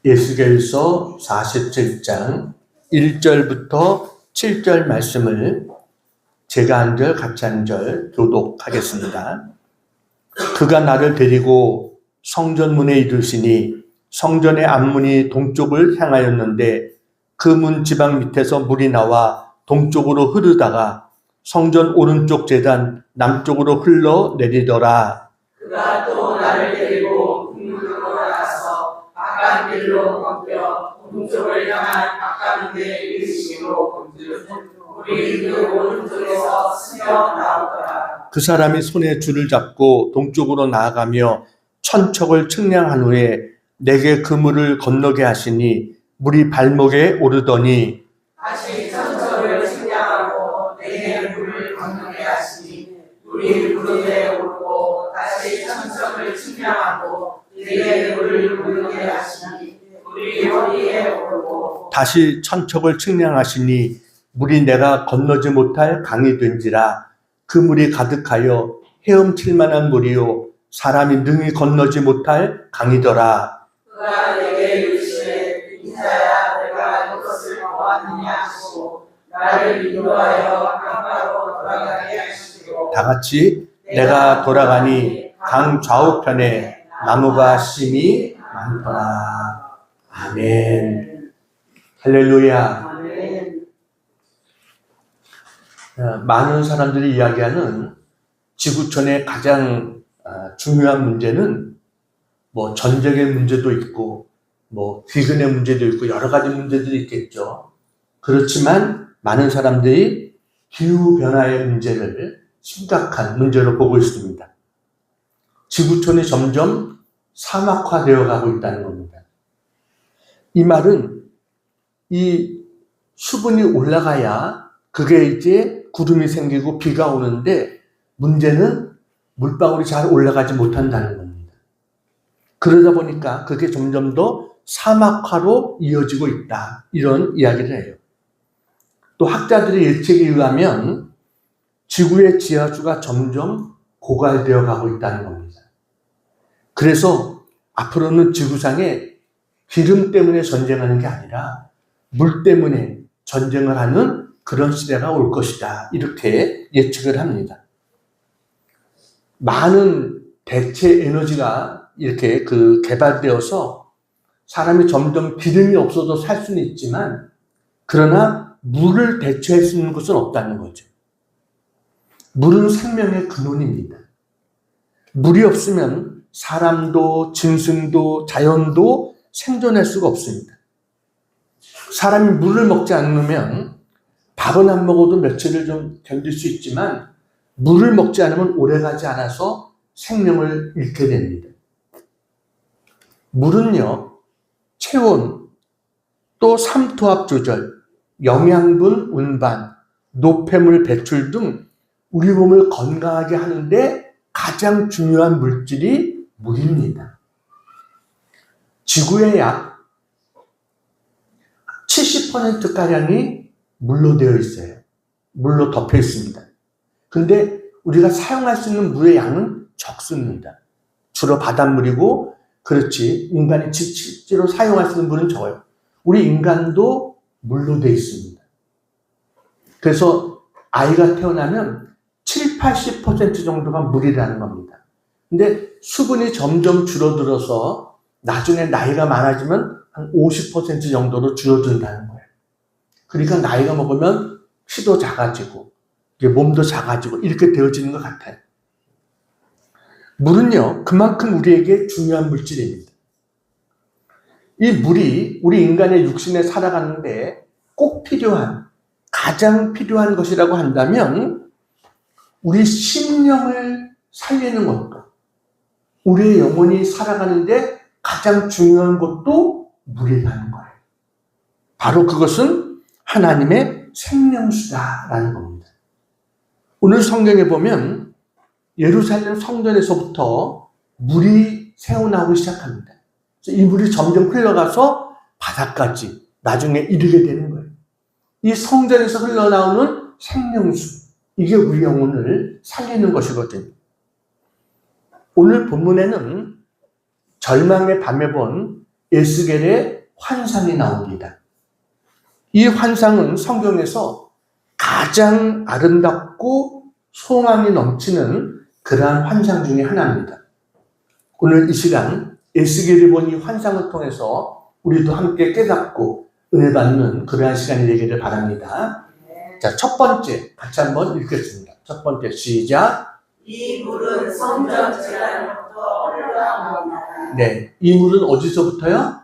에스겔서 47장 1절부터 7절 말씀을 제가 한 절 같이 한 절 교독하겠습니다. 그가 나를 데리고 성전문에 이르시니 성전의 앞문이 동쪽을 향하였는데 그 문 지방 밑에서 물이 나와 동쪽으로 흐르다가 성전 오른쪽 제단 남쪽으로 흘러 내리더라. 그가 또 나를 데리고 북문으로 나가서 바깥길로 꺾여 동쪽을 향한 바깥문에 이르시기로 우리 그 오른쪽에서 스며 나오더라. 그 사람이 손에 줄을 잡고 동쪽으로 나아가며 천척을 측량한 후에 내게 그 물을 건너게 하시니 물이 발목에 오르더니 다시 천척을 측량하고 내게 물을 건너게 하시니 물이 무릎에 오르고 다시 천척을 측량하고 내게 물을 건너게 하시니 물이 허리에 오르고 다시 천척을 측량하시니 물이 내가 건너지 못할 강이 된지라. 그 물이 가득하여 헤엄칠 만한 물이요 사람이 능히 건너지 못할 강이더라. 그가 내게 이르시되 인자야 내가 이것을 보았느냐 하시고 나를 인도하여 강가로 돌아가게 하시고 다 같이 내가 돌아가니 강 좌우편에 나무가 심이 많더라. 아멘. 할렐루야. 아멘. 많은 사람들이 이야기하는 지구촌의 가장 중요한 문제는 뭐 전쟁의 문제도 있고 뭐 기근의 문제도 있고 여러 가지 문제들이 있겠죠. 그렇지만 많은 사람들이 기후변화의 문제를 심각한 문제로 보고 있습니다. 지구촌이 점점 사막화되어 가고 있다는 겁니다. 이 말은 이 수분이 올라가야 그게 이제 구름이 생기고 비가 오는데 문제는 물방울이 잘 올라가지 못한다는 겁니다. 그러다 보니까 그게 점점 더 사막화로 이어지고 있다. 이런 이야기를 해요. 또 학자들의 예측에 의하면 지구의 지하수가 점점 고갈되어 가고 있다는 겁니다. 그래서 앞으로는 지구상에 기름 때문에 전쟁하는 게 아니라 물 때문에 전쟁을 하는 그런 시대가 올 것이다. 이렇게 예측을 합니다. 많은 대체 에너지가 이렇게 개발되어서 사람이 점점 기름이 없어도 살 수는 있지만 그러나 물을 대체할 수 있는 것은 없다는 거죠. 물은 생명의 근원입니다. 물이 없으면 사람도 짐승도 자연도 생존할 수가 없습니다. 사람이 물을 먹지 않으면 밥은 안 먹어도 며칠을 좀 견딜 수 있지만 물을 먹지 않으면 오래가지 않아서 생명을 잃게 됩니다. 물은요, 체온, 또 삼투압 조절, 영양분 운반, 노폐물 배출 등 우리 몸을 건강하게 하는데 가장 중요한 물질이 물입니다. 지구의 약 70%가량이 물로 되어 있어요. 물로 덮여 있습니다. 근데 우리가 사용할 수 있는 물의 양은 적습니다. 주로 바닷물이고, 그렇지, 인간이 실제로 사용할 수 있는 물은 적어요. 우리 인간도 물로 되어 있습니다. 그래서 아이가 태어나면 70~80% 정도가 물이라는 겁니다. 근데 수분이 점점 줄어들어서 나중에 나이가 많아지면 한 50% 정도로 줄어든다는 거예요. 그러니까 나이가 먹으면 키도 작아지고 몸도 작아지고 이렇게 되어지는 것 같아요. 물은요, 그만큼 우리에게 중요한 물질입니다. 이 물이 우리 인간의 육신에 살아가는데 꼭 필요한, 가장 필요한 것이라고 한다면 우리 심령을 살리는 것도, 우리의 영혼이 살아가는데 가장 중요한 것도 물이라는 거예요. 바로 그것은 하나님의 생명수다라는 겁니다. 오늘 성경에 보면 예루살렘 성전에서부터 물이 새어나오기 시작합니다. 이 물이 점점 흘러가서 바다까지 나중에 이르게 되는 거예요. 이 성전에서 흘러나오는 생명수, 이게 우리 영혼을 살리는 것이거든요. 오늘 본문에는 절망의 밤에 본 에스겔의 환상이 나옵니다. 이 환상은 성경에서 가장 아름답고 소망이 넘치는 그러한 환상 중에 하나입니다. 오늘 이 시간 에스겔이 본 이 환상을 통해서 우리도 함께 깨닫고 은혜 받는 그러한 시간이 되기를 바랍니다. 자, 첫 번째 같이 한번 읽겠습니다. 첫 번째 시작. 이 물은 성전 제단으로부터 흘러나옵니다. 네, 이 물은 어디서부터요?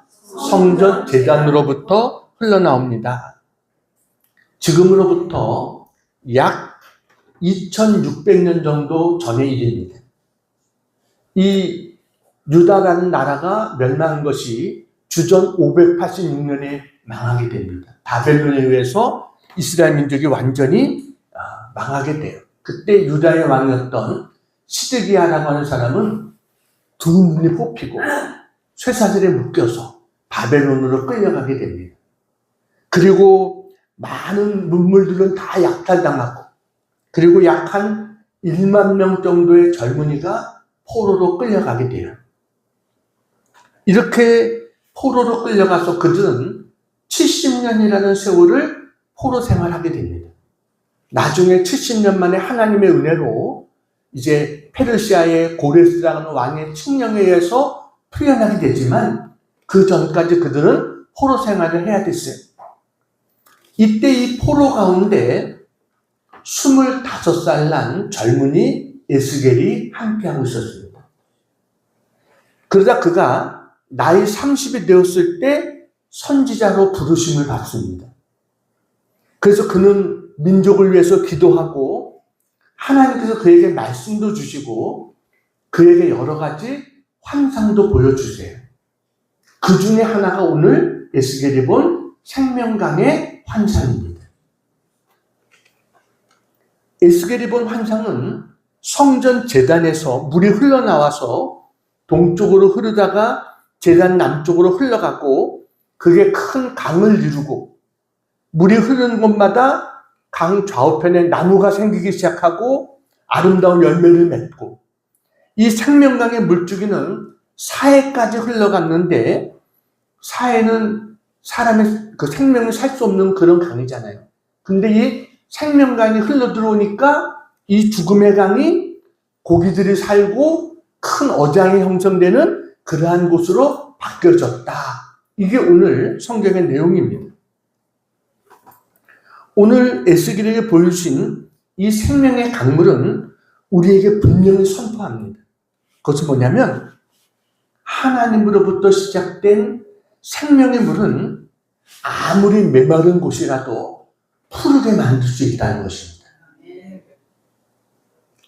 성전 제단으로부터 흘러나옵니다. 지금으로부터 약 2600년 정도 전의 일입니다. 이 유다라는 나라가 멸망한 것이 주전 586년에 망하게 됩니다. 바벨론에 의해서 이스라엘 민족이 완전히 망하게 돼요. 그때 유다의 왕이었던 시드기야라고 하는 사람은 두 눈이 뽑히고 쇠사슬에 묶여서 바벨론으로 끌려가게 됩니다. 그리고 많은 문물들은 다 약탈당하고, 그리고 약 한 1만 명 정도의 젊은이가 포로로 끌려가게 돼요. 이렇게 포로로 끌려가서 그들은 70년이라는 세월을 포로 생활하게 됩니다. 나중에 70년 만에 하나님의 은혜로 이제 페르시아의 고레스라는 왕의 칙령에 의해서 풀려나게 되지만 그 전까지 그들은 포로 생활을 해야 됐어요. 이때 이 포로 가운데 25살 난 젊은이 에스겔이 함께하고 있었습니다. 그러다 그가 나이 30이 되었을 때 선지자로 부르심을 받습니다. 그래서 그는 민족을 위해서 기도하고 하나님께서 그에게 말씀도 주시고 그에게 여러 가지 환상도 보여주세요. 그 중에 하나가 오늘 에스겔이 본 생명강의 환상입니다. 에스겔이 본 환상은 성전 제단에서 물이 흘러나와서 동쪽으로 흐르다가 제단 남쪽으로 흘러가고 그게 큰 강을 이루고 물이 흐르는 곳마다 강 좌우편에 나무가 생기기 시작하고 아름다운 열매를 맺고 이 생명강의 물줄기는 사해까지 흘러갔는데 사해는 사람의 그 생명을 살 수 없는 그런 강이잖아요. 근데 이 생명강이 흘러 들어오니까 이 죽음의 강이 고기들이 살고 큰 어장이 형성되는 그러한 곳으로 바뀌어졌다. 이게 오늘 성경의 내용입니다. 오늘 에스겔에게 보여주신 이 생명의 강물은 우리에게 분명히 선포합니다. 그것은 뭐냐면 하나님으로부터 시작된 생명의 물은 아무리 메마른 곳이라도 푸르게 만들 수 있다는 것입니다.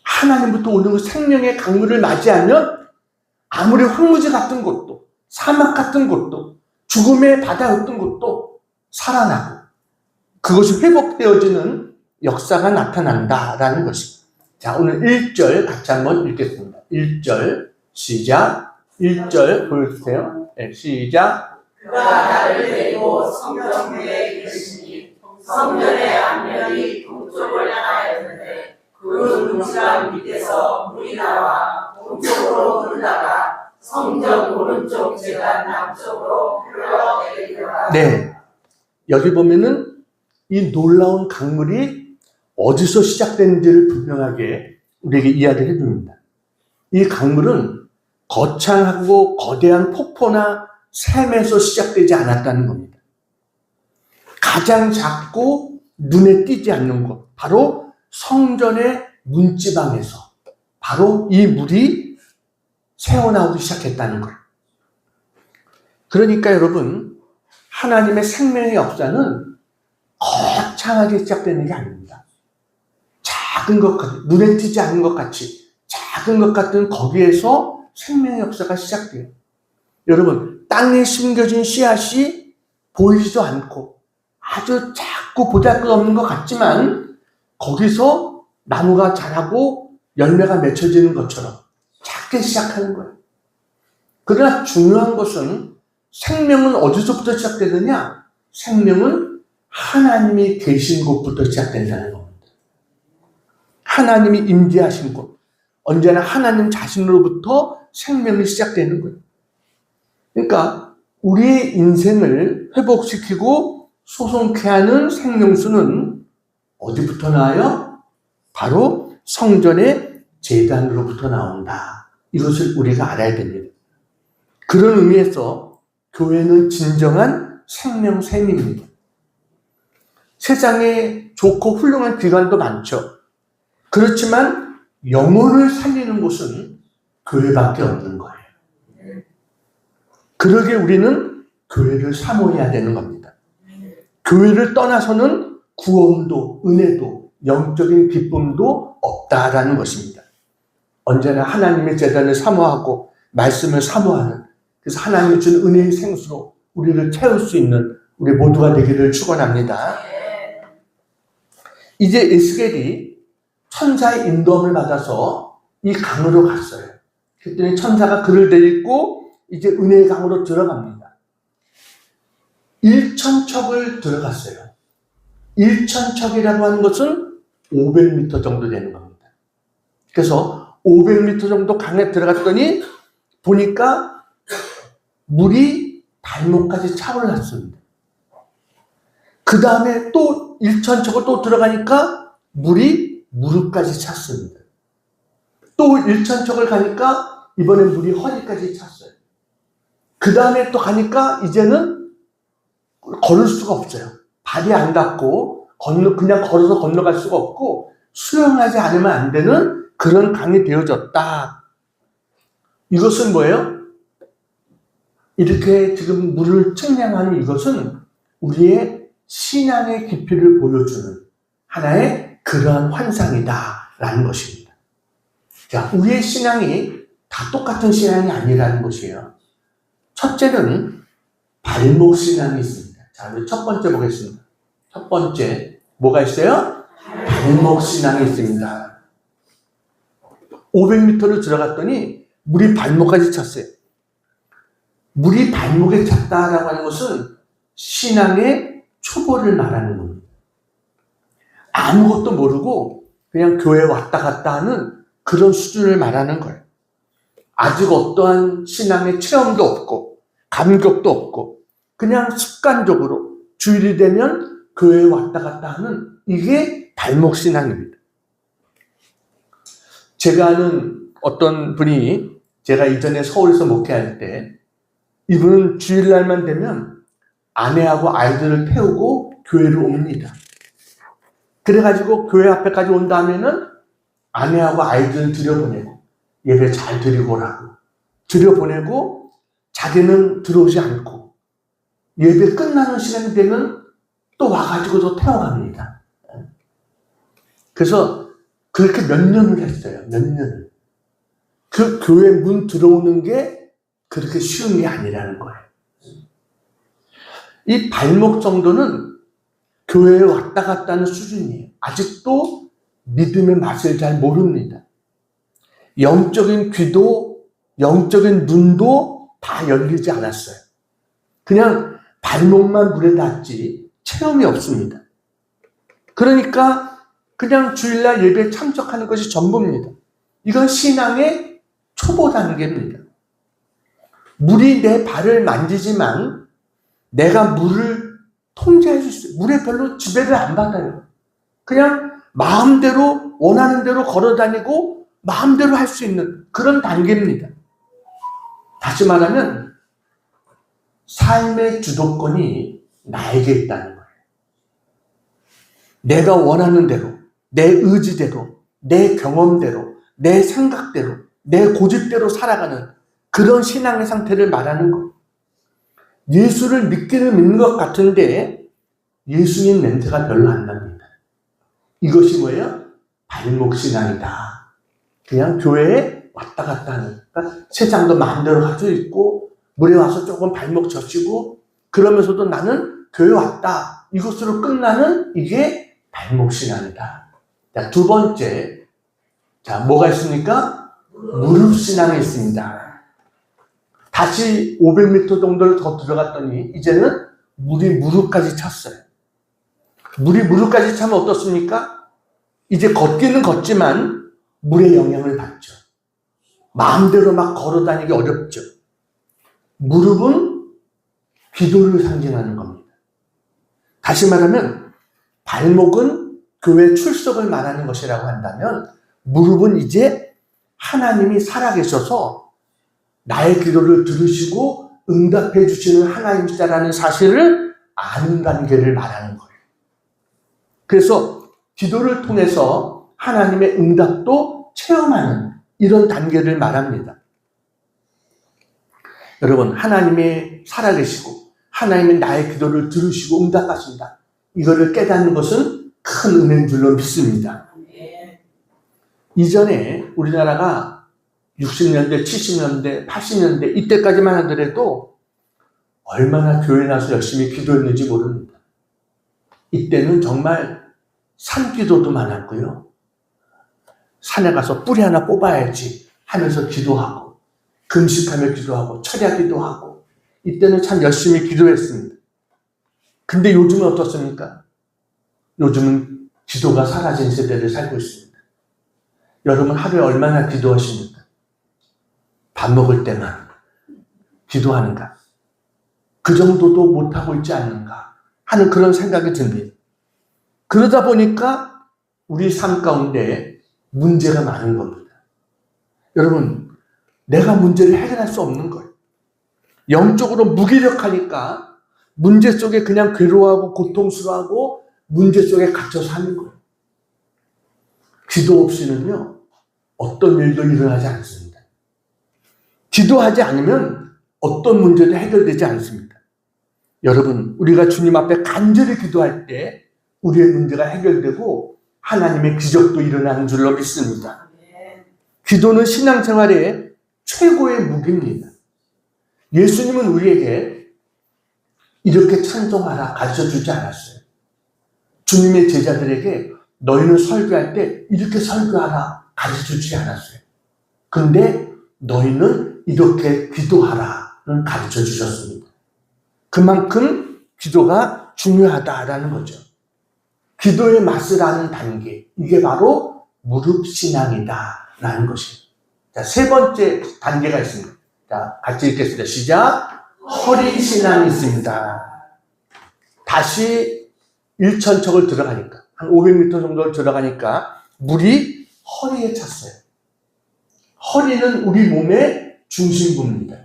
하나님부터 오는 그 생명의 강물을 맞이하면 아무리 황무지 같은 곳도 사막 같은 곳도 죽음의 바다였던 곳도 살아나고 그것이 회복되어지는 역사가 나타난다라는 것입니다. 자, 오늘 1절 같이 한번 읽겠습니다. 1절 시작. 1절 보여주세요. 네, 시작. 그가 나를 데리고 성전 위에 이르시니 성전의 앞면이 동쪽을 향하였는데 그 문지방 밑에서 물이 나와 동쪽으로 흐르다가 성전 오른쪽 제단 남쪽으로 흘러내리더라. 네, 여기 보면은 이 놀라운 강물이 어디서 시작되는지를 분명하게 우리에게 이야기를 해줍니다. 이 강물은 거창하고 거대한 폭포나 샘에서 시작되지 않았다는 겁니다. 가장 작고 눈에 띄지 않는 곳, 바로 성전의 문지방에서 바로 이 물이 새어나오기 시작했다는 거예요. 그러니까 여러분, 하나님의 생명의 역사는 거창하게 시작되는 게 아닙니다. 작은 것 같은, 눈에 띄지 않는 것 같이 작은 것 같은 거기에서 생명의 역사가 시작돼요. 여러분, 땅에 심겨진 씨앗이 보이지도 않고 아주 작고 보잘것없는 것 같지만 거기서 나무가 자라고 열매가 맺혀지는 것처럼 작게 시작하는 거예요. 그러나 중요한 것은 생명은 어디서부터 시작되느냐? 생명은 하나님이 계신 곳부터 시작된다는 겁니다. 하나님이 임재하신 곳, 언제나 하나님 자신으로부터 생명이 시작되는 거예요. 그러니까 우리의 인생을 회복시키고 소송케 하는 생명수는 어디부터 나와요? 바로 성전의 제단으로부터 나온다. 이것을 우리가 알아야 됩니다. 그런 의미에서 교회는 진정한 생명샘입니다. 세상에 좋고 훌륭한 기관도 많죠. 그렇지만 영혼을 살리는 곳은 교회밖에 없는 거예요. 그러게 우리는 교회를 사모해야 되는 겁니다. 교회를 떠나서는 구원도, 은혜도, 영적인 기쁨도 없다라는 것입니다. 언제나 하나님의 제단을 사모하고 말씀을 사모하는, 그래서 하나님이 주는 은혜의 생수로 우리를 채울 수 있는 우리 모두가 되기를 축원합니다. 이제 에스겔이 천사의 인도함을 받아서 이 강으로 갔어요. 그랬더니 천사가 그를 데리고 이제 은혜의 강으로 들어갑니다. 1,000척을 들어갔어요. 1,000척이라고 하는 것은 500m 정도 되는 겁니다. 그래서 500m 정도 강에 들어갔더니 보니까 물이 발목까지 차올랐습니다. 그 다음에 또 1,000척을 또 들어가니까 물이 무릎까지 찼습니다. 또 1,000척을 가니까 이번엔 물이 허리까지 찼어요. 그 다음에 또 가니까 이제는 걸을 수가 없어요. 발이 안 닿고 그냥 걸어서 건너갈 수가 없고 수영하지 않으면 안 되는 그런 강이 되어졌다. 이것은 뭐예요? 이렇게 지금 물을 측량하는 이것은 우리의 신앙의 깊이를 보여주는 하나의 그러한 환상이다라는 것입니다. 자, 우리의 신앙이 다 똑같은 신앙이 아니라는 것이에요. 첫째는 발목 신앙이 있습니다. 자, 우리 첫 번째 보겠습니다. 첫 번째, 뭐가 있어요? 발목 신앙이 있습니다. 500m를 들어갔더니 물이 발목까지 찼어요. 물이 발목에 찼다라고 하는 것은 신앙의 초보를 말하는 겁니다. 아무것도 모르고 그냥 교회에 왔다 갔다 하는 그런 수준을 말하는 거예요. 아직 어떠한 신앙의 체험도 없고 감격도 없고 그냥 습관적으로 주일이 되면 교회에 왔다 갔다 하는 이게 발목 신앙입니다. 제가 아는 어떤 분이 제가 이전에 서울에서 목회할 때 이분은 주일날만 되면 아내하고 아이들을 태우고 교회로 옵니다. 그래가지고 교회 앞에까지 온 다음에는 아내하고 아이들을 들여보내고 예배 잘 드리고 오라고 들여보내고 자기는 들어오지 않고 예배 끝나는 시간이 되면 또 와가지고 또 태워갑니다. 그래서 그렇게 몇 년을 했어요. 몇 년을. 그 교회 문 들어오는 게 그렇게 쉬운 게 아니라는 거예요. 이 발목 정도는 교회에 왔다 갔다 하는 수준이에요. 아직도 믿음의 맛을 잘 모릅니다. 영적인 귀도 영적인 눈도 다 열리지 않았어요. 그냥 발목만 물에 닿지 체험이 없습니다. 그러니까 그냥 주일날 예배에 참석하는 것이 전부입니다. 이건 신앙의 초보 단계입니다. 물이 내 발을 만지지만 내가 물을 통제할 수 있어요. 물에 별로 지배를 안 받아요. 그냥 마음대로 원하는 대로 걸어 다니고 마음대로 할 수 있는 그런 단계입니다. 다시 말하면 삶의 주도권이 나에게 있다는 거예요. 내가 원하는 대로, 내 의지대로, 내 경험대로, 내 생각대로, 내 고집대로 살아가는 그런 신앙의 상태를 말하는 거예요. 예수를 믿기는 믿는 것 같은데 예수님 냄새가 별로 안 납니다. 이것이 뭐예요? 발목 신앙이다. 그냥 교회에 왔다 갔다 하는, 그러니까 세상도 마음대로 가지고 있고 물에 와서 조금 발목 젖히고 그러면서도 나는 교회 왔다. 이것으로 끝나는 이게 발목 신앙이다. 자, 두 번째, 자, 뭐가 있습니까? 무릎 신앙이 있습니다. 다시 500m 정도를 더 들어갔더니 이제는 물이 무릎까지 찼어요. 물이 무릎까지 차면 어떻습니까? 이제 걷기는 걷지만 물의 영향을 받죠. 마음대로 막 걸어 다니기 어렵죠. 무릎은 기도를 상징하는 겁니다. 다시 말하면 발목은 교회 출석을 말하는 것이라고 한다면 무릎은 이제 하나님이 살아계셔서 나의 기도를 들으시고 응답해 주시는 하나님이시다라는 사실을 아는 관계를 말하는 거예요. 그래서 기도를 통해서 하나님의 응답도 체험하는 이런 단계를 말합니다. 여러분, 하나님이 살아계시고 하나님이 나의 기도를 들으시고 응답하신다. 이거를 깨닫는 것은 큰 은혜인 줄로 믿습니다. 이전에 우리나라가 60년대, 70년대, 80년대 이때까지만 하더라도 얼마나 교회 나서 열심히 기도했는지 모릅니다. 이때는 정말 산기도도 많았고요. 산에 가서 뿌리 하나 뽑아야지 하면서 기도하고 금식하며 기도하고 철야 기도하고 이때는 참 열심히 기도했습니다. 근데 요즘은 어떻습니까? 요즘은 기도가 사라진 세대를 살고 있습니다. 여러분 하루에 얼마나 기도하십니까? 밥 먹을 때만 기도하는가? 그 정도도 못하고 있지 않는가 하는 그런 생각이 듭니다. 그러다 보니까 우리 삶 가운데 문제가 많은 겁니다. 여러분, 내가 문제를 해결할 수 없는 거예요. 영적으로 무기력하니까 문제 속에 그냥 괴로워하고 고통스러워하고 문제 속에 갇혀 사는 거예요. 기도 없이는요, 어떤 일도 일어나지 않습니다. 기도하지 않으면 어떤 문제도 해결되지 않습니다. 여러분, 우리가 주님 앞에 간절히 기도할 때 우리의 문제가 해결되고 하나님의 기적도 일어나는 줄로 믿습니다. 기도는 신앙생활의 최고의 무기입니다. 예수님은 우리에게 이렇게 찬송하라 가르쳐주지 않았어요. 주님의 제자들에게 너희는 설교할 때 이렇게 설교하라 가르쳐주지 않았어요. 그런데 너희는 이렇게 기도하라는 가르쳐주셨습니다. 그만큼 기도가 중요하다라는 거죠. 기도의 맛을 아는 단계, 이게 바로 무릎신앙이다라는 것이에요. 자, 세 번째 단계가 있습니다. 자, 같이 읽겠습니다. 시작. 허리신앙이 있습니다. 다시 1,000척을 들어가니까, 한 500m 정도 들어가니까 물이 허리에 찼어요. 허리는 우리 몸의 중심부입니다.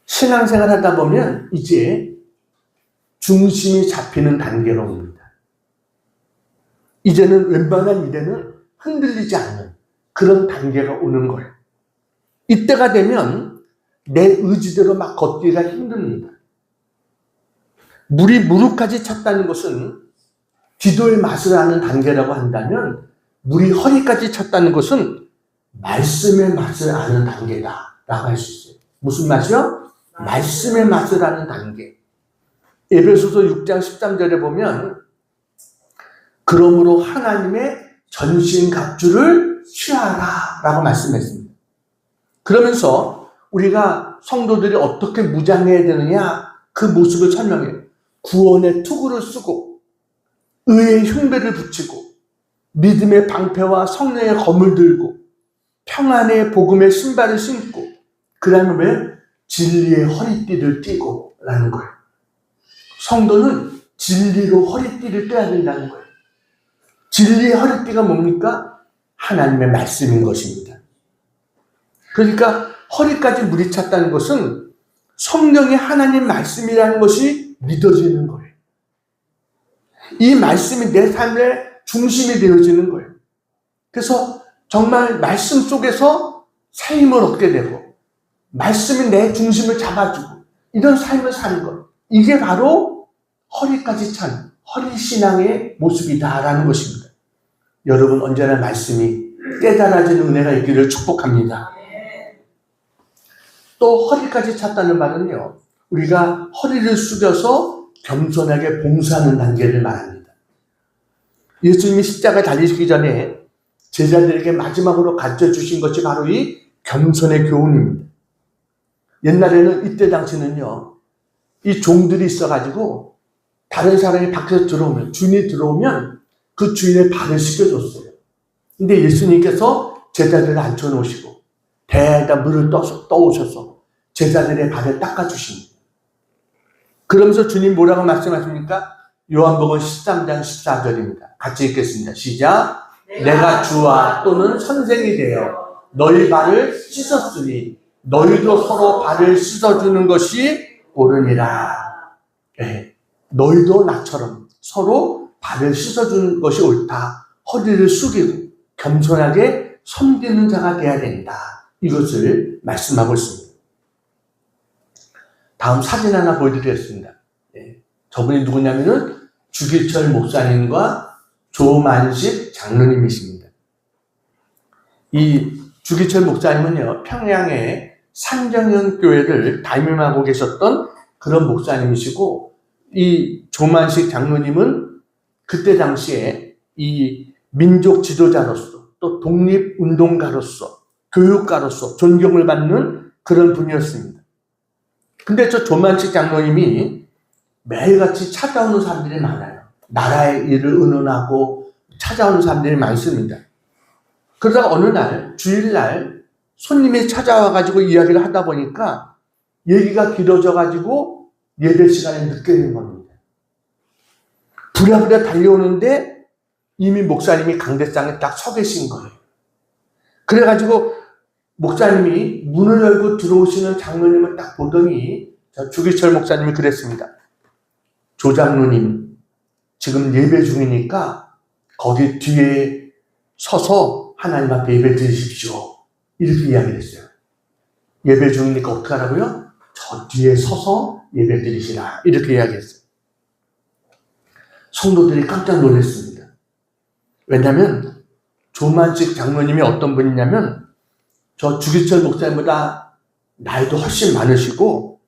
신앙생활 하다 보면 이제 중심이 잡히는 단계로 옵니다. 이제는 웬만한 일에는 흔들리지 않는 그런 단계가 오는 거예요. 이때가 되면 내 의지대로 막 걷기가 힘듭니다. 물이 무릎까지 찼다는 것은 기도의 맛을 아는 단계라고 한다면 물이 허리까지 찼다는 것은 말씀의 맛을 아는 단계다라고 할 수 있어요. 무슨 맛이요? 말씀의 맛을 아는 단계. 에베소서 6장 13절에 보면 그러므로 하나님의 전신갑주를 취하라 라고 말씀했습니다. 그러면서 우리가 성도들이 어떻게 무장해야 되느냐 그 모습을 설명해요. 구원의 투구를 쓰고 의의 흉배를 붙이고 믿음의 방패와 성령의 검을 들고 평안의 복음의 신발을 신고 그 다음에 진리의 허리띠를 띠고 라는 거예요. 성도는 진리로 허리띠를 떼야 된다는 거예요. 진리의 허리띠가 뭡니까? 하나님의 말씀인 것입니다. 그러니까 허리까지 물이 찼다는 것은 성령이 하나님 말씀이라는 것이 믿어지는 거예요. 이 말씀이 내 삶의 중심이 되어지는 거예요. 그래서 정말 말씀 속에서 새 힘을 얻게 되고 말씀이 내 중심을 잡아주고 이런 삶을 사는 것. 이게 바로 허리까지 찬 허리신앙의 모습이다라는 것입니다. 여러분 언제나 말씀이 깨달아지는 은혜가 있기를 축복합니다. 또 허리까지 찼다는 말은요. 우리가 허리를 숙여서 겸손하게 봉사하는 단계를 말합니다. 예수님이 십자가에 달리시기 전에 제자들에게 마지막으로 가르쳐 주신 것이 바로 이 겸손의 교훈입니다. 옛날에는 이때 당시는요. 이 종들이 있어가지고 다른 사람이 밖에서 들어오면 주인이 들어오면 그 주인의 발을 씻겨줬어요. 근데 예수님께서 제자들을 앉혀놓으시고 대에다 물을 떠오셔서 제자들의 발을 닦아주십니다. 그러면서 주님 뭐라고 말씀하십니까? 요한복음 13장 14절입니다. 같이 읽겠습니다. 시작. 내가 주와 또는 선생이 되어 너희 발을 씻었으니 너희도 서로 발을 씻어주는 것이 옳으니라. 네, 너희도 나처럼 서로 발을 씻어주는 것이 옳다. 허리를 숙이고 겸손하게 섬기는 자가 되어야 된다. 이것을 말씀하고 있습니다. 다음 사진 하나 보여드리겠습니다. 네, 저분이 누구냐면은 주기철 목사님과 조만식 장로님이십니다. 이 주기철 목사님은요, 평양의 산정현 교회를 담임하고 계셨던 그런 목사님이시고, 이 조만식 장로님은 그때 당시에 이 민족 지도자로서 또 독립운동가로서 교육가로서 존경을 받는 그런 분이었습니다. 근데 저 조만식 장로님이 매일같이 찾아오는 사람들이 많아요. 나라의 일을 의논하고 찾아오는 사람들이 많습니다. 그러다가 어느 날, 주일날 손님이 찾아와가지고 이야기를 하다 보니까 얘기가 길어져가지고 예배 시간에 늦게 된 겁니다. 부랴부랴 달려오는데 이미 목사님이 강대상에 딱 서 계신 거예요. 그래가지고 목사님이 문을 열고 들어오시는 장로님을 딱 보더니 주기철 목사님이 그랬습니다. 조 장로님, 지금 예배 중이니까 거기 뒤에 서서 하나님 앞에 예배 드리십시오. 이렇게 이야기를 했어요. 예배 중이니까 어떻게 하라고요? 저 뒤에 서서 예배 드리시라. 이렇게 이야기했어요. 성도들이 깜짝 놀랐습니다. 왜냐하면 조만식 장로님이 어떤 분이냐면 저 주기철 목사님보다 나이도 훨씬 많으시고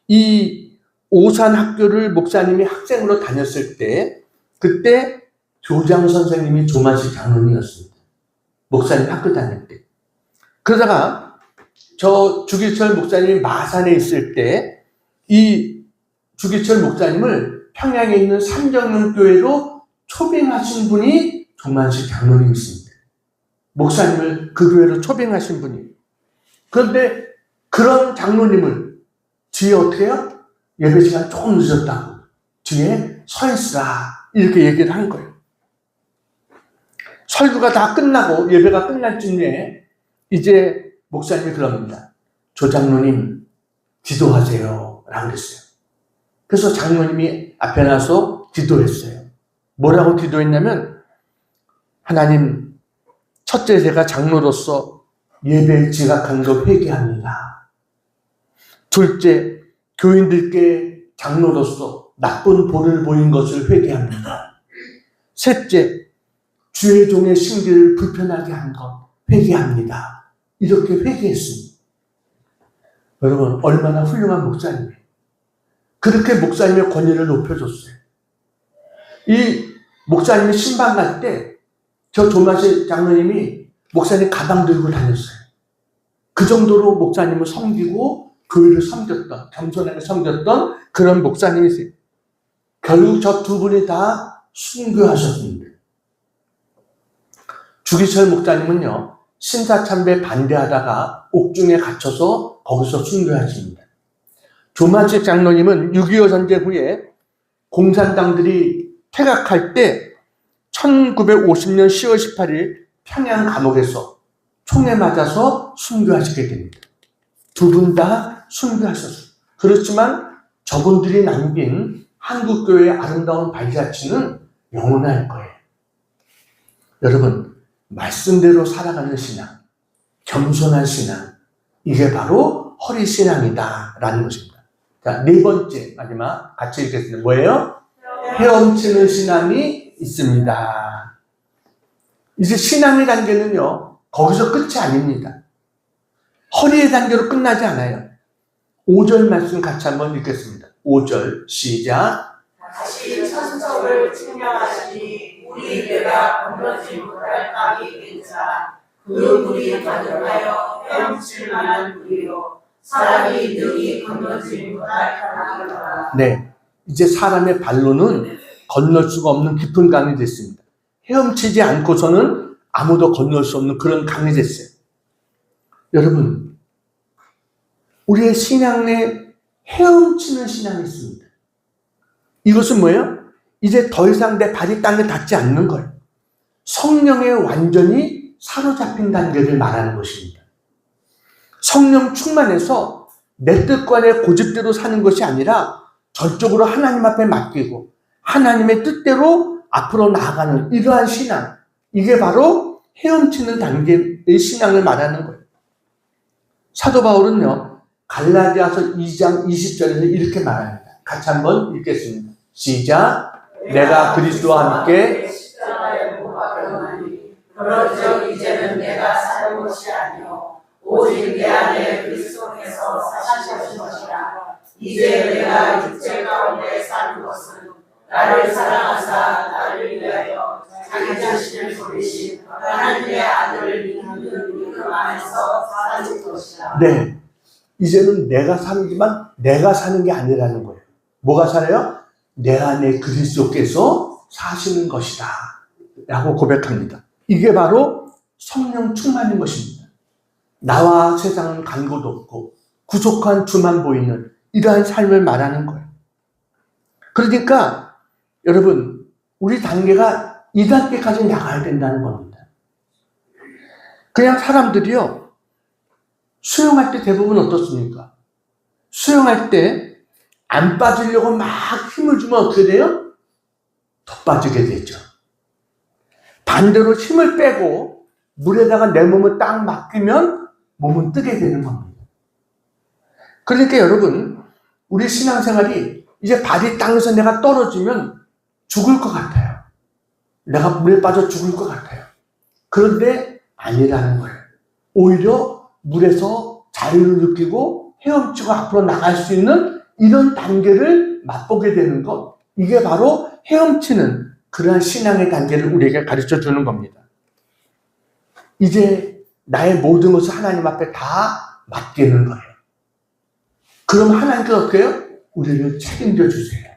이 오산 학교를 목사님이 학생으로 다녔을 때 그때 교장 선생님이 조만식 장로님이었습니다. 목사님 학교 다닐 때. 그러다가 저 주기철 목사님이 마산에 있을 때 이 주기철 목사님을 평양에 있는 산정현 교회로 초빙하신 분이 조만식 장로님이십니다. 목사님을 그 교회로 초빙하신 분이. 그런데 그런 장로님을 뒤에 어떻게 해요? 예배 시간 조금 늦었다고 뒤에 서 있으라 이렇게 얘기를 한 거예요. 설교가 다 끝나고 예배가 끝날 쯤에 이제 목사님이 그럽니다. 조 장로님 기도하세요 라고 그랬어요. 그래서 장로님이 앞에 나서 기도했어요. 뭐라고 기도했냐면 하나님, 첫째 제가 장로로서 예배에 지각한 거 회개합니다. 둘째, 교인들께 장로로서 나쁜 본을 보인 것을 회개합니다. 셋째, 주의 종의 심기를 불편하게 한 것 회개합니다. 이렇게 회개했습니다. 여러분, 얼마나 훌륭한 목사님이에요. 그렇게 목사님의 권위를 높여줬어요. 이 목사님이 신방 갈 때 저 조만식 장로님이 목사님 가방 들고 다녔어요. 그 정도로 목사님을 섬기고 교회를 섬겼던, 겸손하게 섬겼던 그런 목사님이세요. 결국 저 두 분이 다 순교하셨습니다. 주기철 목사님은요, 신사참배 반대하다가 옥중에 갇혀서 거기서 순교하십니다. 조만식 장로님은 6.25 전쟁 후에 공산당들이 퇴각할 때 1950년 10월 18일 평양 감옥에서 총에 맞아서 순교하시게 됩니다. 두 분 다 순교하셨어요. 그렇지만 저분들이 남긴 한국교회의 아름다운 발자취는 영원할 거예요. 여러분, 말씀대로 살아가는 신앙, 겸손한 신앙, 이게 바로 허리신앙이다 라는 것입니다. 자, 네 번째 마지막 같이 읽겠습니다. 뭐예요? 헤엄치는 신앙이 있습니다. 이제 신앙의 단계는요, 거기서 끝이 아닙니다. 허리의 단계로 끝나지 않아요. 5절 말씀 같이 한번 읽겠습니다. 5절 시작. 다시 천석을 측량하시니 우리 배가 건너지 못할 땅이 있자 그 물이 가득하여 헤엄칠 만한 물이요 사람이 능히 건너지 못할 강이라. 네, 이제 사람의 발로는 건널 수가 없는 깊은 강이 됐습니다. 헤엄치지 않고서는 아무도 건널 수 없는 그런 강이 됐어요. 여러분, 우리의 신앙에 헤엄치는 신앙이 있습니다. 이것은 뭐예요? 이제 더 이상 내 발이 땅에 닿지 않는 거예요. 성령에 완전히 사로잡힌 단계를 말하는 것입니다. 성령 충만해서 내 뜻과 내 고집대로 사는 것이 아니라 전적으로 하나님 앞에 맡기고 하나님의 뜻대로 앞으로 나아가는 이러한 신앙, 이게 바로 헤엄치는 단계의 신앙을 말하는 거예요. 사도 바울은요, 갈라디아서 2장 20절에서 이렇게 말합니다. 같이 한번 읽겠습니다. 시작. 내가 그리스도와 함께 십자가에 못 박혔나니 그런즉 이제는 내가 사는 것이 아니요 오직 내 안에 그리스도께서 사시는 것이라. 이제 내가 육체 가운데 사는 것은 나를 사랑하사 나를 위하여 자기 자신을 버리신 하나님의 아들을 믿는 그 안에서 사는 것이라. 네, 이제는 내가 사는지만 내가 사는 게 아니라는 거예요. 뭐가 살아요? 내 안에 그리스도께서 사시는 것이다 라고 고백합니다. 이게 바로 성령 충만인 것입니다. 나와 세상은 간 곳 없고 구속한 주만 보이는 이러한 삶을 말하는 거예요. 그러니까 여러분, 우리 단계가 이 단계까지 나가야 된다는 겁니다. 그냥 사람들이요, 수영할 때 대부분 어떻습니까? 수영할 때 안 빠지려고 막 힘을 주면 어떻게 돼요? 더 빠지게 되죠. 반대로 힘을 빼고 물에다가 내 몸을 딱 맡기면 몸은 뜨게 되는 겁니다. 그러니까 여러분, 우리 신앙생활이 이제 발이 땅에서 내가 떨어지면 죽을 것 같아요. 내가 물에 빠져 죽을 것 같아요. 그런데 아니라는 거예요. 오히려 물에서 자유를 느끼고 헤엄치고 앞으로 나갈 수 있는 이런 단계를 맛보게 되는 것, 이게 바로 헤엄치는 그러한 신앙의 단계를 우리에게 가르쳐 주는 겁니다. 이제 나의 모든 것을 하나님 앞에 다 맡기는 거예요. 그럼 하나님께서 어떻게 해요? 우리를 책임져 주세요.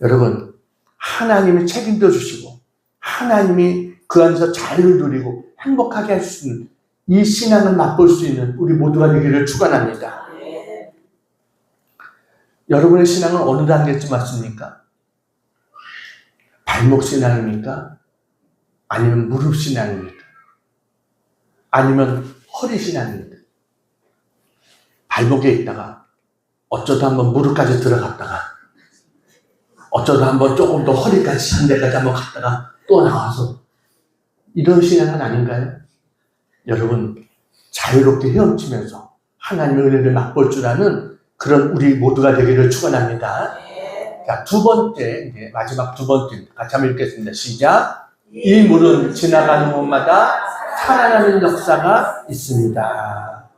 여러분, 하나님이 책임져 주시고 하나님이 그 안에서 자유를 누리고 행복하게 할 수 있는 이 신앙을 맛볼 수 있는 우리 모두가 되기를 축원합니다. 여러분의 신앙은 어느 단계쯤 왔습니까? 발목 신앙입니까? 아니면 무릎 신앙입니까? 아니면 허리 신앙입니까? 발목에 있다가 어쩌다 한번 무릎까지 들어갔다가 어쩌다 한번 조금 더 허리까지 한 데까지 한번 갔다가 또 나와서 이런 신앙은 아닌가요? 여러분, 자유롭게 헤엄치면서 하나님의 은혜를 맛볼 줄 아는 그런 우리 모두가 되기를 축원합니다. 자, 두 번째, 이제 마지막 두 번째 같이 한번 읽겠습니다. 시작. 이 물은 지나가는 곳마다 살아나는 역사가 있습니다.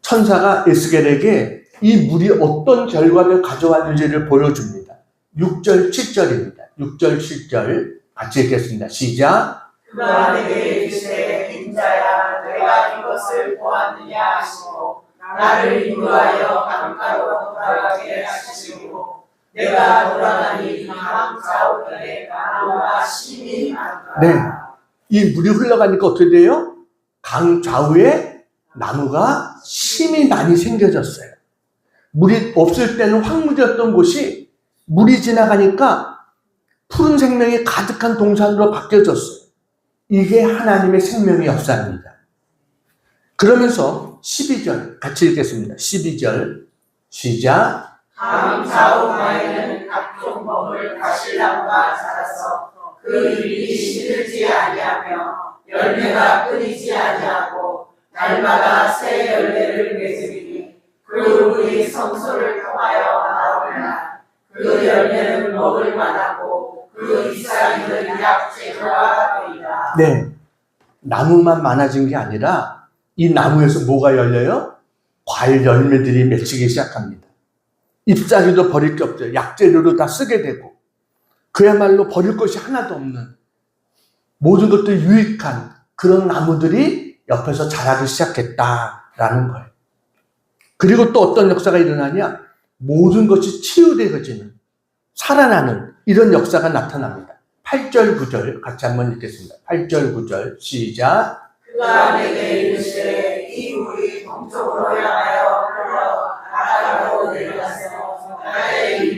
천사가 에스겔에게 이 물이 어떤 결과를 가져왔는지를 보여줍니다. 6절, 7절입니다. 6절, 7절 같이 읽겠습니다. 시작. 그가 내게 이르시되 인자야 내가 이것을 보았느냐 하시고 나를 인도하여 강가로 돌아가게 하시고 내가 돌아가니 강 좌우편에 나무가 심이 많더라. 네, 이 물이 흘러가니까 어떻게 돼요? 강 좌우에 나무가 심이 많이 생겨졌어요. 물이 없을 때는 황무지였던 곳이 물이 지나가니까 푸른 생명이 가득한 동산으로 바뀌어졌어요. 이게 하나님의 생명의 역사입니다. 그러면서 12절 같이 읽겠습니다. 12절 시작. 강 좌우마에는 각종 먹을 가시나무가 자라서 그 잎이 시들지 아니하며 열매가 끊이지 아니하고 날마다 새 열매를 맺으리니 그 물이 성소를 통하여 나오나 그 열매는 먹을 만하고 그 잎사귀는 약재료가 되리라. 네, 나무만 많아진 게 아니라 이 나무에서 뭐가 열려요? 과일 열매들이 맺히기 시작합니다. 잎사귀도 버릴 게 없죠. 약재료로 다 쓰게 되고 그야말로 버릴 것이 하나도 없는 모든 것들이 유익한 그런 나무들이 옆에서 자라기 시작했다라는 거예요. 그리고 또 어떤 역사가 일어나냐? 모든 것이 치유되어지는, 살아나는 이런 역사가 나타납니다. 8절, 9절 같이 한번 읽겠습니다. 8절, 9절 시작. 그가 내게 이르시되 이 물이 동쪽으로 향하여 흘러 바다로 내려가서 나의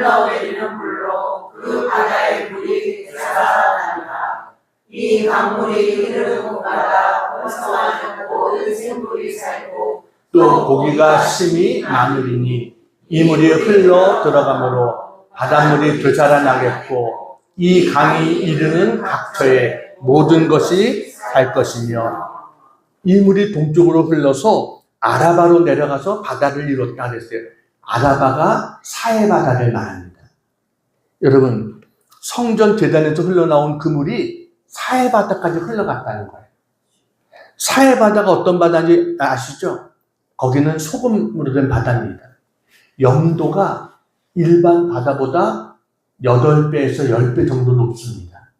흘러내리는 물로 그 바다의 물이 되살아나리라. 이 강물이 흐르는 곳마다 번성하는 모든 생물이 살고 또 고기가 심히 많으리니 이 물이 흘러 들어가므로 바닷물이 되살아나겠고 이 강이 이르는 각처에 모든 것이 살 것이며 이 물이 동쪽으로 흘러서 아라바로 내려가서 바다를 이뤘다 그랬어요. 아라바가 사해바다를 말합니다. 여러분, 성전 제단에서 흘러나온 그 물이 사해바다까지 흘러갔다는 거예요. 사해바다가 어떤 바다인지 아시죠? 거기는 소금으로 된 바다입니다. 염도가 일반 바다보다 8배에서 10배 정도 높습니다.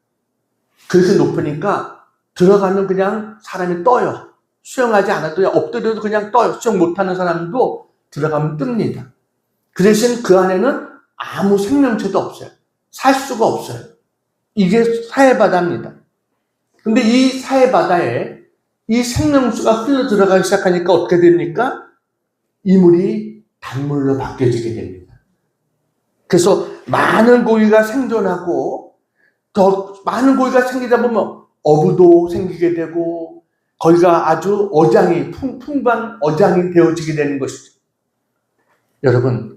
그렇게 높으니까 들어가면 그냥 사람이 떠요. 수영하지 않아도 엎드려도 그냥 떠요. 수영 못하는 사람도 들어가면 뜹니다. 그 대신 그 안에는 아무 생명체도 없어요. 살 수가 없어요. 이게 사해바다입니다. 근데 이 사해바다에 이 생명수가 흘러 들어가기 시작하니까 어떻게 됩니까? 이 물이 단물로 바뀌어지게 됩니다. 그래서 많은 고기가 생존하고 더 많은 고기가 생기다 보면 어부도 생기게 되고 거기가 아주 어장이 풍부한 어장이 되어지게 되는 것이죠. 여러분,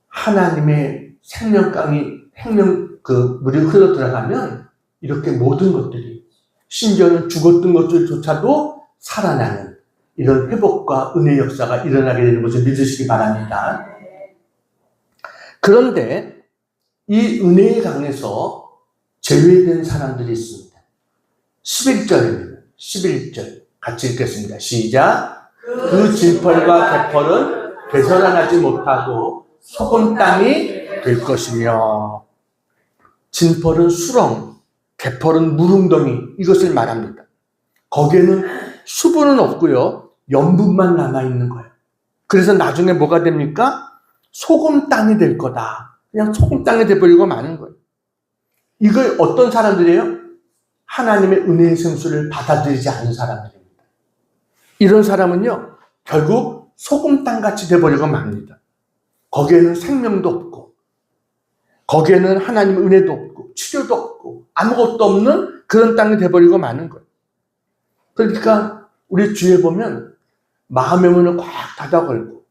하나님의 생명강이 물이 흘러 들어가면 이렇게 모든 것들이 심지어는 죽었던 것들조차도 살아나는 이런 회복과 은혜의 역사가 일어나게 되는 것을 믿으시기 바랍니다. 그런데 이 은혜의 강에서 제외된 사람들이 있습니다. 11절입니다. 11절 같이 읽겠습니다. 시작. 그 진펄과 개펄은 되살아나지 못하고 소금 땅이 될 것이며 진펄은 수렁, 개펄은 물웅덩이 이것을 말합니다. 거기에는 수분은 없고요. 염분만 남아있는 거예요. 그래서 나중에 뭐가 됩니까? 소금 땅이 될 거다. 그냥 소금 땅이 돼버리고 마는 거예요. 이걸 어떤 사람들이에요? 하나님의 은혜의 생수를 받아들이지 않은 사람들입니다. 이런 사람은요, 결국 소금 땅같이 돼버리고 맙니다. 거기에는 생명도 없고, 거기에는 하나님의 은혜도 없고, 치료도 없고, 아무것도 없는 그런 땅이 돼버리고 마는 거예요. 그러니까 우리 주위에 보면 마음의 문을 꽉 닫아 걸고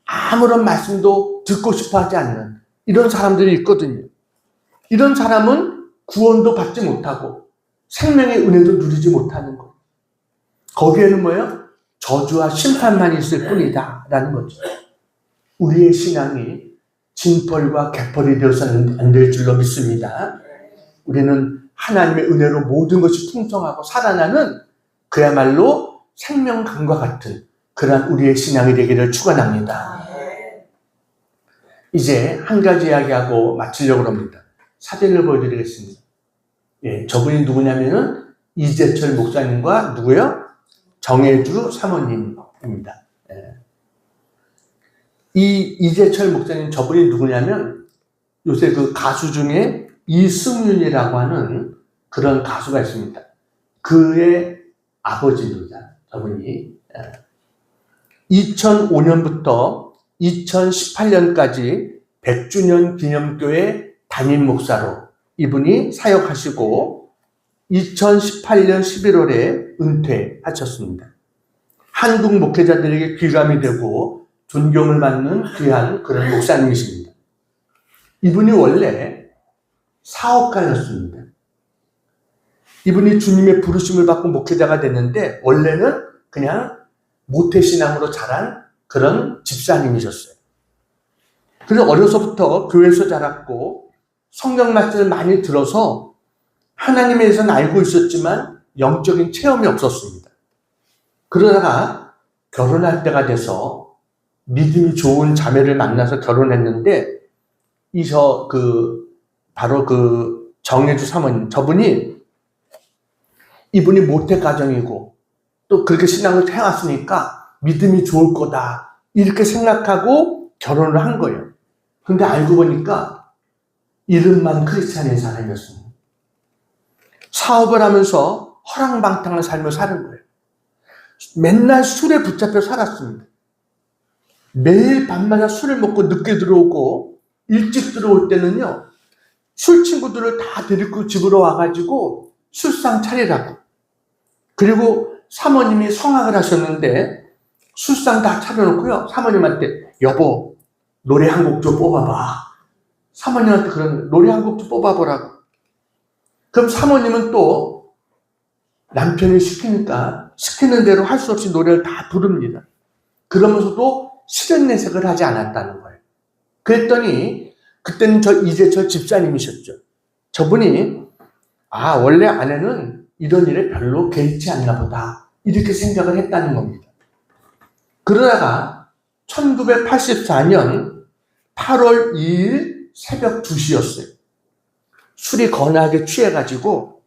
아무런 말씀도 듣고 싶어 하지 않는 이런 사람들이 있거든요. 이런 사람은 구원도 받지 못하고 생명의 은혜도 누리지 못하는 거예요. 거기에는 뭐예요? 저주와 심판만 있을 뿐이다 라는 거죠. 우리의 신앙이 진펄과 개펄이 되어서는 안 될 줄로 믿습니다. 우리는 하나님의 은혜로 모든 것이 풍성하고 살아나는 그야말로 생명강과 같은 그러한 우리의 신앙이 되기를 축원합니다. 이제 한 가지 이야기하고 마치려고 합니다. 사진을 보여드리겠습니다. 예, 저분이 누구냐면은 이재철 목사님과 누구요? 정혜주 사모님입니다. 예. 이 이재철 목사님 저분이 누구냐면 요새 그 가수 중에 이승윤이라고 하는 그런 가수가 있습니다. 그의 아버지입니다. 저분이 2005년부터 2018년까지 100주년 기념교회 담임 목사로 이분이 사역하시고 2018년 11월에 은퇴하셨습니다. 한국 목회자들에게 귀감이 되고 존경을 받는 귀한 그런 목사님이십니다. 이분이 원래 사업가였습니다. 이분이 주님의 부르심을 받고 목회자가 됐는데 원래는 그냥 모태신앙으로 자란 그런 집사님이셨어요. 그래서 어려서부터 교회에서 자랐고 성경 말씀을 많이 들어서 하나님에 대해서는 알고 있었지만 영적인 체험이 없었습니다. 그러다가 결혼할 때가 돼서 믿음이 좋은 자매를 만나서 결혼했는데 바로 그 정혜주 사모님 저분이 이분이 모태 가정이고 또 그렇게 신앙을 해왔으니까 믿음이 좋을 거다 이렇게 생각하고 결혼을 한 거예요. 근데 알고 보니까 이름만 크리스찬인 사람이었습니다. 사업을 하면서 허랑방탕한 삶을 사는 거예요. 맨날 술에 붙잡혀 살았습니다. 매일 밤마다 술을 먹고 늦게 들어오고 일찍 들어올 때는요, 술 친구들을 다 데리고 집으로 와가지고 술상 차리라고. 그리고 사모님이 성악을 하셨는데 술상 다 차려놓고요, 사모님한테 여보 노래 한 곡 좀 뽑아봐. 사모님한테 그런 노래 한 곡 좀 뽑아보라고. 그럼 사모님은 또 남편이 시키니까 시키는 대로 할 수 없이 노래를 다 부릅니다. 그러면서도 실현 내색을 하지 않았다는 거예요. 그랬더니 그때는 저 이재철 집사님이셨죠. 저분이 원래 아내는 이런 일에 별로 개의치 않나 보다 이렇게 생각을 했다는 겁니다. 그러다가 1984년 8월 2일 새벽 2시였어요. 술이 거나하게 취해가지고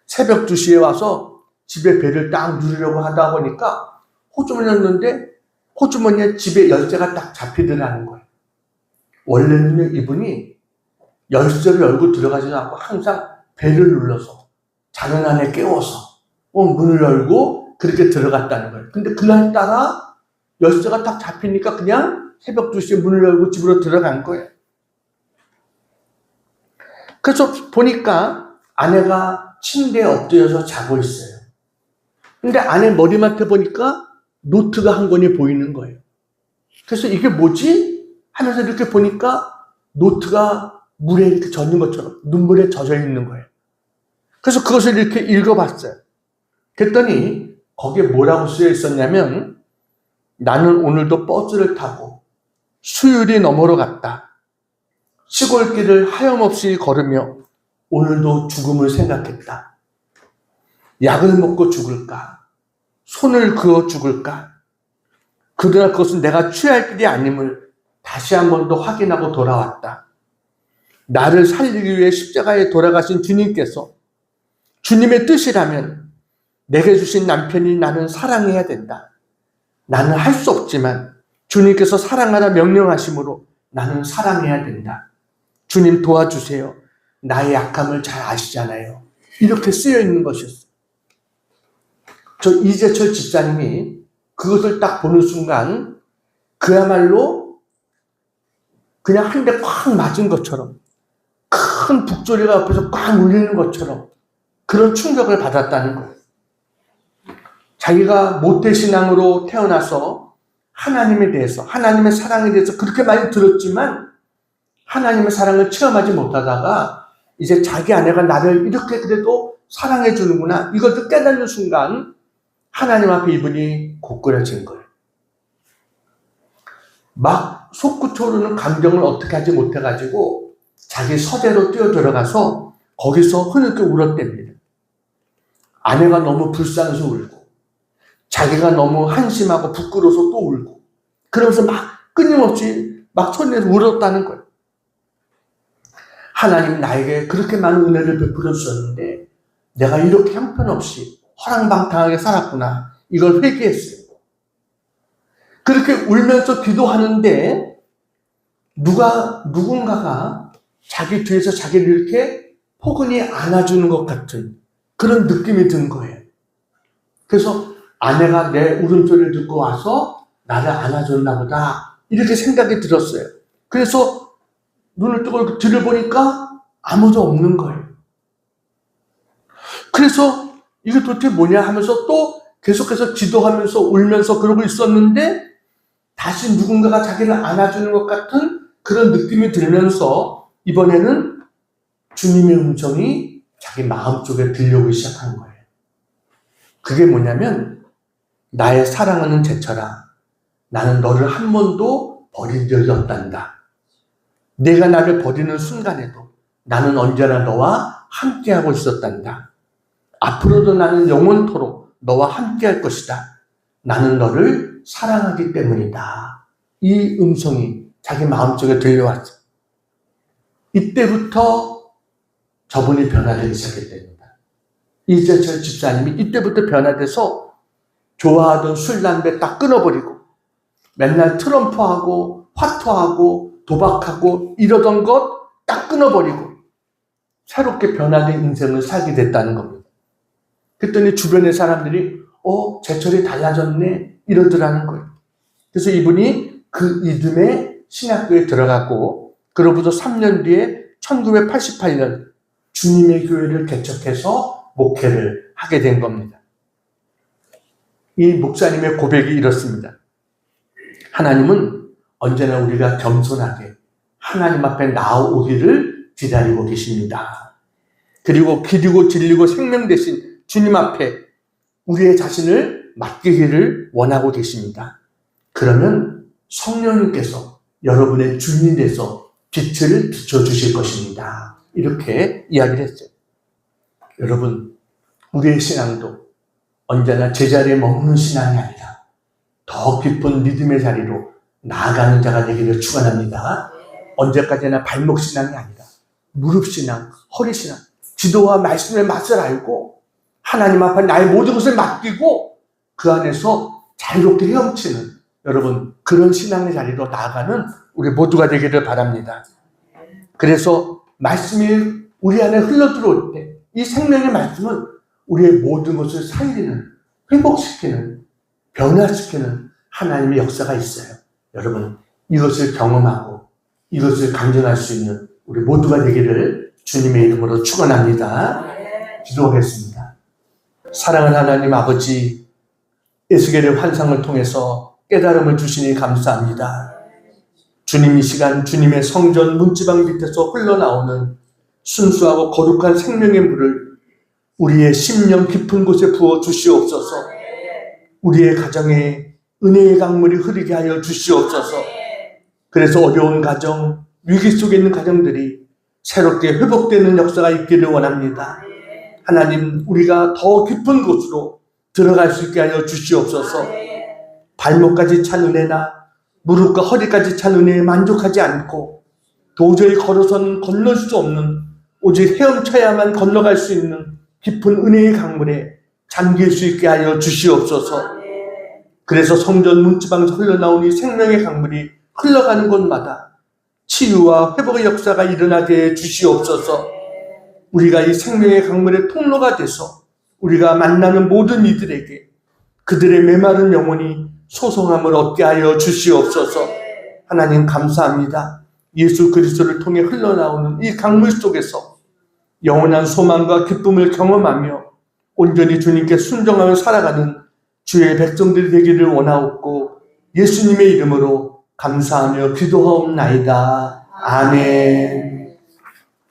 새벽 2시에 와서 집에 배를 딱 누르려고 하다 보니까 호주머니였는데 호주머니에 집에 열쇠가 딱 잡히더라는 거예요. 원래는 이분이 열쇠를 열고 들어가지 않고 항상 배를 눌러서 자는 안에 깨워서 문을 열고 그렇게 들어갔다는 거예요. 근데 그날따라 열쇠가 딱 잡히니까 그냥 새벽 2시에 문을 열고 집으로 들어간 거예요. 그래서 보니까 아내가 침대에 엎드려서 자고 있어요. 근데 아내 머리맡에 보니까 노트가 한 권이 보이는 거예요. 그래서 이게 뭐지? 하면서 이렇게 보니까 노트가 물에 이렇게 젖는 것처럼 눈물에 젖어 있는 거예요. 그래서 그것을 이렇게 읽어봤어요. 그랬더니 거기에 뭐라고 쓰여 있었냐면, 나는 오늘도 버스를 타고 수유리 너머로 갔다. 시골길을 하염없이 걸으며 오늘도 죽음을 생각했다. 약을 먹고 죽을까? 손을 그어 죽을까? 그러나 그것은 내가 취할 길이 아님을 다시 한 번 더 확인하고 돌아왔다. 나를 살리기 위해 십자가에 돌아가신 주님께서 주님의 뜻이라면 내게 주신 남편이 나는 사랑해야 된다. 나는 할 수 없지만 주님께서 사랑하라 명령하심으로 나는 사랑해야 된다. 주님 도와주세요. 나의 약함을 잘 아시잖아요. 이렇게 쓰여 있는 것이었어요. 저 이재철 집사님이 그것을 딱 보는 순간 그야말로 그냥 한 대 꽉 맞은 것처럼, 큰 북소리가 옆에서 꽉 울리는 것처럼 그런 충격을 받았다는 거예요. 자기가 모태신앙으로 태어나서 하나님에 대해서, 하나님의 사랑에 대해서 그렇게 많이 들었지만 하나님의 사랑을 체험하지 못하다가 이제 자기 아내가 나를 이렇게 그래도 사랑해 주는구나, 이것을 깨닫는 순간 하나님 앞에 이분이 고꾸라진 거예요. 막 솟구쳐오르는 감정을 어떻게 하지 못해가지고 자기 서재로 뛰어들어가서 거기서 흐느껴 울었답니다. 아내가 너무 불쌍해서 울고, 자기가 너무 한심하고 부끄러워서 또 울고, 그러면서 막 끊임없이 막 소리내서 울었다는 거예요. 하나님 나에게 그렇게 많은 은혜를 베풀어 주셨는데 내가 이렇게 형편없이 허랑방탕하게 살았구나, 이걸 회개했어요. 그렇게 울면서 기도하는데 누군가가 자기 뒤에서 자기를 이렇게 포근히 안아주는 것 같은 그런 느낌이 든 거예요. 그래서 아내가 내 울음소리를 듣고 와서 나를 안아줬나 보다, 이렇게 생각이 들었어요. 그래서 눈을 뜨고 뒤를 보니까 아무도 없는 거예요. 그래서 이게 도대체 뭐냐 하면서 또 계속해서 기도하면서 울면서 그러고 있었는데 다시 누군가가 자기를 안아주는 것 같은 그런 느낌이 들면서 이번에는 주님의 음성이 자기 마음속에 들려오기 시작한 거예요. 그게 뭐냐면, 나의 사랑하는 제철아, 나는 너를 한 번도 버린 적이 없단다. 내가 나를 버리는 순간에도 나는 언제나 너와 함께하고 있었단다. 앞으로도 나는 영원토록 너와 함께할 것이다. 나는 너를 사랑하기 때문이다. 이 음성이 자기 마음속에 들려왔어. 이때부터 저분이 변화되기 시작했답니다. 이재철 집사님이 이때부터 변화돼서 좋아하던 술, 담배 딱 끊어버리고 맨날 트럼프하고 화투하고 도박하고 이러던 것 딱 끊어버리고 새롭게 변화된 인생을 살게 됐다는 겁니다. 그랬더니 주변의 사람들이 제철이 달라졌네 이러더라는 거예요. 그래서 이분이 그 이듬해 신학교에 들어가고 그로부터 3년 뒤에 1988년 주님의 교회를 개척해서 목회를 하게 된 겁니다. 이 목사님의 고백이 이렇습니다. 하나님은 언제나 우리가 겸손하게 하나님 앞에 나오기를 기다리고 계십니다. 그리고 길이고 진리고 생명 되신 주님 앞에 우리의 자신을 맡기기를 원하고 계십니다. 그러면 성령님께서 여러분의 주인이 돼서 빛을 비춰주실 것입니다. 이렇게 이야기를 했어요. 여러분, 우리의 신앙도 언제나 제자리에 머무는 신앙이 아니라 더 깊은 믿음의 자리로 나아가는 자가 되기를 축원합니다. 언제까지나 발목 신앙이 아니라 무릎 신앙, 허리 신앙, 기도와 말씀의 맛을 알고 하나님 앞에 나의 모든 것을 맡기고 그 안에서 자유롭게 헤엄치는 여러분, 그런 신앙의 자리로 나아가는 우리 모두가 되기를 바랍니다. 그래서 말씀이 우리 안에 흘러들어올 때 이 생명의 말씀은 우리의 모든 것을 살리는, 회복시키는, 변화시키는 하나님의 역사가 있어요. 여러분, 이것을 경험하고 이것을 간증할 수 있는 우리 모두가 되기를 주님의 이름으로 축원합니다. 기도하겠습니다. 사랑하는 하나님 아버지, 에스겔의 환상을 통해서 깨달음을 주시니 감사합니다. 주님, 이 시간 주님의 성전 문지방 밑에서 흘러나오는 순수하고 거룩한 생명의 물을 우리의 심령 깊은 곳에 부어 주시옵소서. 우리의 가정에 은혜의 강물이 흐르게 하여 주시옵소서. 그래서 어려운 가정, 위기 속에 있는 가정들이 새롭게 회복되는 역사가 있기를 원합니다. 하나님, 우리가 더 깊은 곳으로 들어갈 수 있게 하여 주시옵소서. 발목까지 찬 은혜나 무릎과 허리까지 찬 은혜에 만족하지 않고 도저히 걸어서는 건널 수 없는, 오직 헤엄쳐야만 건너갈 수 있는 깊은 은혜의 강물에 잠길 수 있게 하여 주시옵소서. 그래서 성전 문지방에서 흘러나온 이 생명의 강물이 흘러가는 곳마다 치유와 회복의 역사가 일어나게 해 주시옵소서. 우리가 이 생명의 강물의 통로가 돼서 우리가 만나는 모든 이들에게 그들의 메마른 영혼이 소성함을 얻게 하여 주시옵소서. 하나님 감사합니다. 예수 그리스도를 통해 흘러나오는 이 강물 속에서 영원한 소망과 기쁨을 경험하며 온전히 주님께 순종하며 살아가는 주의 백성들이 되기를 원하옵고 예수님의 이름으로 감사하며 기도하옵나이다. 아멘.